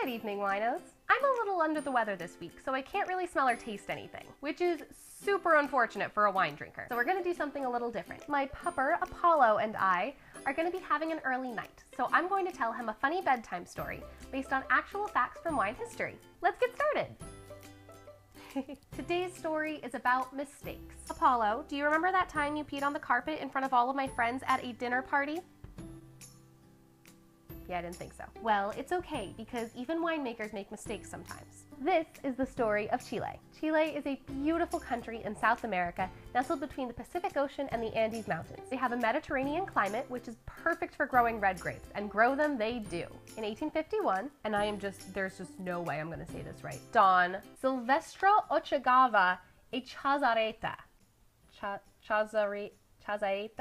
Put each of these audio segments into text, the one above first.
Good evening, winos. I'm a little under the weather this week, so I can't really smell or taste anything, which is super unfortunate for a wine drinker. So we're gonna do something a little different. My pupper, Apollo, and I are gonna be having an early night, so I'm going to tell him a funny bedtime story based on actual facts from wine history. Let's get started. Today's story is about mistakes. Apollo, do you remember that time you peed on the carpet in front of all of my friends at a dinner party? Yeah, I didn't think so. Well, it's okay, because even winemakers make mistakes sometimes. This is the story of Chile. Chile is a beautiful country in South America, nestled between the Pacific Ocean and the Andes Mountains. They have a Mediterranean climate, which is perfect for growing red grapes, and grow them they do. In 1851, and there's just no way I'm gonna say this right, Don Silvestre Ochagava e Chazareta,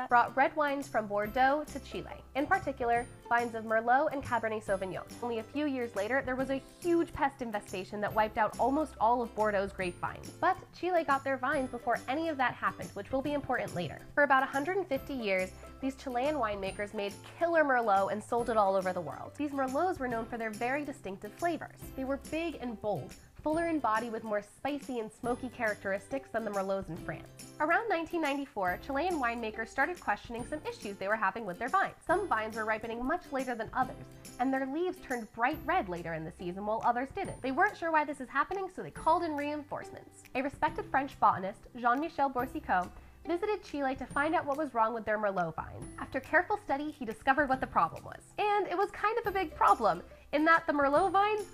brought red wines from Bordeaux to Chile. In particular, vines of Merlot and Cabernet Sauvignon. Only a few years later, there was a huge pest infestation that wiped out almost all of Bordeaux's grapevines. But Chile got their vines before any of that happened, which will be important later. For about 150 years, these Chilean winemakers made killer Merlot and sold it all over the world. These Merlots were known for their very distinctive flavors. They were big and bold, fuller in body with more spicy and smoky characteristics than the Merlots in France. Around 1994, Chilean winemakers started questioning some issues they were having with their vines. Some vines were ripening much later than others, and their leaves turned bright red later in the season while others didn't. They weren't sure why this is happening, so they called in reinforcements. A respected French botanist, Jean-Michel Boursiquot, visited Chile to find out what was wrong with their Merlot vines. After careful study, he discovered what the problem was. And it was kind of a big problem, in that the Merlot vines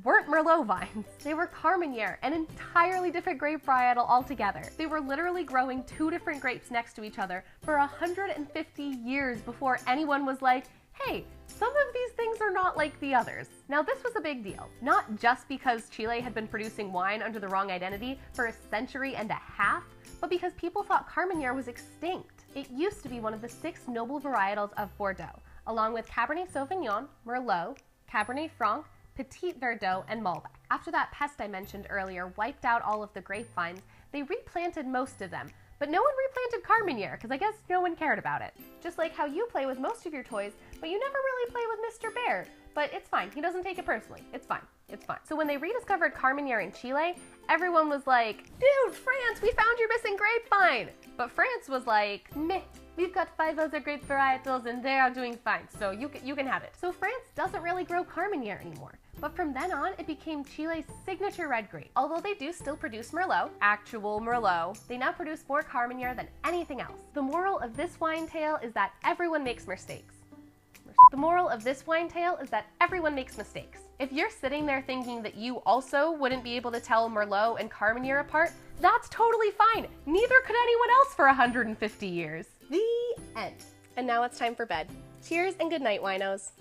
weren't Merlot vines. They were Carmenere, an entirely different grape varietal altogether. They were literally growing two different grapes next to each other for 150 years before anyone was like, hey, some of these things are not like the others. Now this was a big deal, not just because Chile had been producing wine under the wrong identity for a century and a half, but because people thought Carmenere was extinct. It used to be one of the 6 noble varietals of Bordeaux, along with Cabernet Sauvignon, Merlot, Cabernet Franc, Petit Verdot, and Malbec. After that pest I mentioned earlier wiped out all of the grapevines, they replanted most of them, but no one replanted Carmenere, because I guess no one cared about it. Just like how you play with most of your toys, but you never really play with Mr. Bear. But it's fine, he doesn't take it personally. It's fine, it's fine. So when they rediscovered Carmenere in Chile, everyone was like, dude, France, we found your missing grapevine! But France was like, meh, we've got 5 other grape varietals and they are doing fine, so you can have it. So France doesn't really grow Carmenere anymore. But from then on, it became Chile's signature red grape. Although they do still produce Merlot, actual Merlot, they now produce more Carmenere than anything else. The moral of this wine tale is that everyone makes mistakes. The moral of this wine tale is that everyone makes mistakes. If you're sitting there thinking that you also wouldn't be able to tell Merlot and Carmenere apart, that's totally fine. Neither could anyone else for 150 years. The end. And now it's time for bed. Cheers and good night, winos.